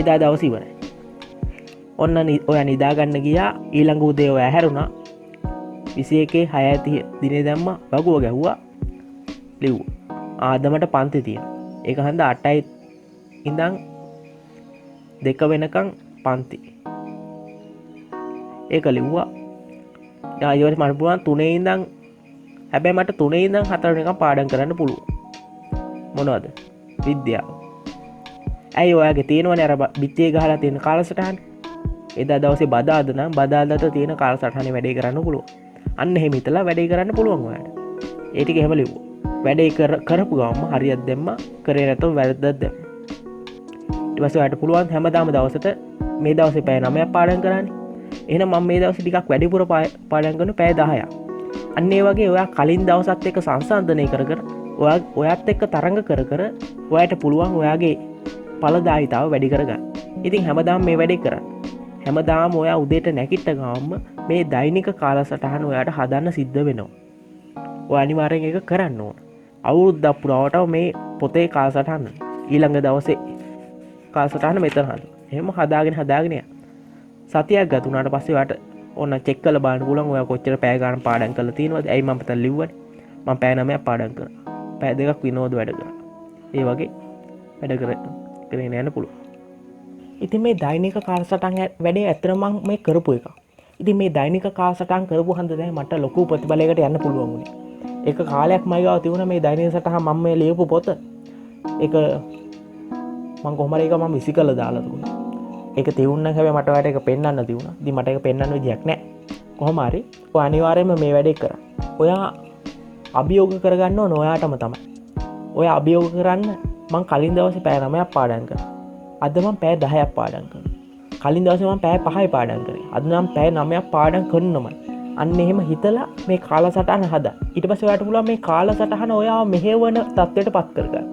එදා දවස් ඉවරයි. ඔන්න ඔයා නිදා ගන්න ගියා. ඊළඟ උදේ ඔයා හැරුණා. 21/6 දිනේ දැම්මා. වගුව ගැහුවා. ලිව්වා. ආදමට පන්ති තියෙනවා. ඒක හන්ද 8යි ඉඳන් 2 වෙනකන් පන්ති. ඒක ලිව්වා. ඊට මට පුළුවන් 3 ඉඳන් හැබැයි මට 3 ඉඳන් 4 වෙනකම් පාඩම් කරන්න පුළුවන්. මොනවද? විද්‍යාව. ඇයි ඔයාගේ තියෙනවනේ අර බිත්තියේ ගහලා තියෙන කාලසටහන? එදා දවසේ බදාද නම් බදාදට තියෙන කාලසටහනේ වැඩේ කරන්න පුළුවන්. අන්න එහෙම හිතලා වැඩේ කරන්න පුළුවන් ඔයාට. ඒ ටික එහෙම ලිව්වා. වැඩේ කරපු ගමන් හරියක් දැම්මා. කරේ නැතොත් වැරද්දක් දැම්මා. ඊට පස්සේ ඔයාට පුළුවන් හැමදාම දවසට මේ දවසේ පැය 9ක් පාඩම් කරන්නේ. එහෙනම් මම මේ දවසේ ටිකක් වැඩිපුර පාඩම් කරන පැය 10ක්. අන්න ඒ වගේ ඔයා කලින් දවසත් එක්ක සංසන්දනය කර ඔයාත් එක්ක තරඟ කර ඔයාට පුළුවන් ඔයාගේ ඵලදායීතාව වැඩි කරගන්න. ඉතින් හැමදාම මේ වැඩේ කරන්න. හැමදාම ඔයා උදේට නැගිට ගාම මේ දෛනික කාලසටහන ඔයාට හදන්න සිද්ධ වෙනවා. ඔයා අනිවාර්යෙන් ඒක කරන්න ඕන. අවුරුද්දක් පුරාවට මේ පොතේ කාලසටහන ඊළඟ දවසේ කාලසටහන මෙතන හදන්න. එහෙම හදාගෙන යන්න. සතියක් ගත වුණාට පස්සේ ඔයාට ඕන චෙක් කරලා බලන්න පුළුවන් ඔයා කොච්චර පැය ගණන් පාඩම් කරලා තියෙනවද? ඇයි මම පතන් ලිව්වනේ. මම පැය 9ක් පාඩම් කරා. පැය 2ක් විනෝද වැඩ කරා. ඒ වගේ වැඩ කරගෙන යන්න පුළුවන්. ඉතින් මේ දෛනික කාලසටහන් වැඩේ ඇත්තටම මම මේ කරපු එක. ඉතින් මේ දෛනික කාලසටහන් කරපු හන්ද දැන් මට ලොකු ප්‍රතිඵලයකට යන්න පුළුවන් වුණේ. ඒක කාලයක් මයි ගාව තිබුණා මේ දෛනික සටහන් මම මේ ලියපු පොත. ඒක මම කොහමද ඒක මම විසි කළා දාලා තිබුණා. ඒක තියුණා හැබැයි මට ඔයාලට ඒක පෙන්වන්න තියුණා. ඉතින් මට ඒක පෙන්වන්න විදියක් නැහැ. කොහොම හරි ඔයා අනිවාර්යයෙන්ම මේ වැඩේ කරා. ඔයා අභියෝග කරගන්න ඕන ඔයාටම තමයි. ඔයා අභියෝග කරන්න මං කලින් දවසේ පැය 9ක් පාඩම් කරා. අද මම පැය 10ක් පාඩම් කරනවා. කලින් දවසේ මම පැය 5යි පාඩම් කරේ. අද නම් පැය 9ක් පාඩම් කරනමයි. අන්න එහෙම හිතලා මේ කාලසටහන හදා. ඊට පස්සේ ඔයාට පුළුවන් මේ කාලසටහන ඔයාව මෙහෙවන තත්ත්වයට පත් කරගන්න.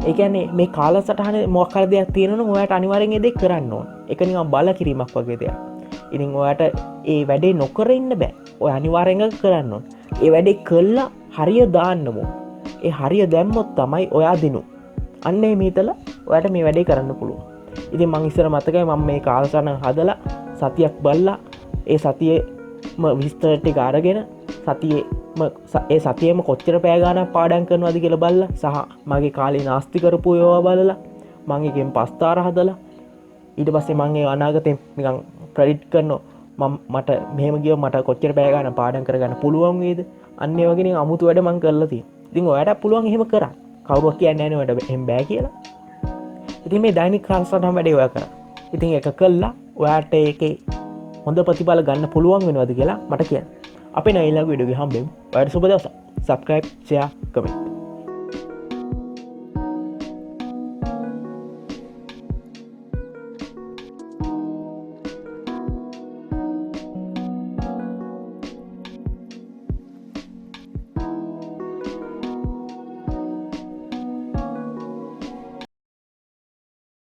ඒ කියන්නේ මේ කාලසටහනේ මොකක් හරි දෙයක් තියෙනවනම් ඔයාට අනිවාර්යෙන් ඒ දේ කරන්න ඕන. ඒක නිකන් බල කිරීමක් වගේ දෙයක්. ඉතින් ඔයාට ඒ වැඩේ නොකර ඉන්න බෑ. ඔය අනිවාර්යෙන් ඒක කරන්න ඕන. ඒ වැඩේ කළා හරිය දාන්න ඕන. ඒ හරිය දැම්මොත් තමයි ඔයා දිනු. අන්න එහෙම හිතලා ඔයාට මේ වැඩේ කරන්න පුළුවන්. ඉතින් මං ඉස්සර මතකයි මම මේ කාලසටහන හදලා සතියක් බලලා ඒ සතියේම විස්තර ටික අරගෙන ඒ සතියේම කොච්චර පැය ගාණක් පාඩම් කරනවද කියලා බලලා සහ මගේ කාලේ නාස්ති කරපු ඒවා බලලා මං එකෙන් පස්තාර හදලා ඊට පස්සේ මං ඒ අනාගතේ නිකන් ප්‍රෙඩික්ට් කරනවා මට මෙහෙම ගියොත් මට කොච්චර පැය ගාණක් පාඩම් කරගන්න පුළුවන් වේද අන්න ඒ වගේ නිකන් අමුතු වැඩ මං කරලා තියෙනවා. ඉතින් ඔයාට පුළුවන් එහෙම කරන්න. කවුරුත් කියන්නේ නැහැ නේ ඔයාට එහෙම බෑ කියලා. ඉතින් මේ දෛනික කාලසටහන වැඩේ ඔයා කරා. ඉතින් ඒක කළා ඔයාට ඒකේ හොඳ ප්‍රතිඵල ගන්න පුළුවන් වෙනවද කියලා මට කියන්න. අපි ඊළඟ වීඩියෝ එකේ හම්බෙමු. ඔයාලට සුබ දවසක්. subscribe, share, comment.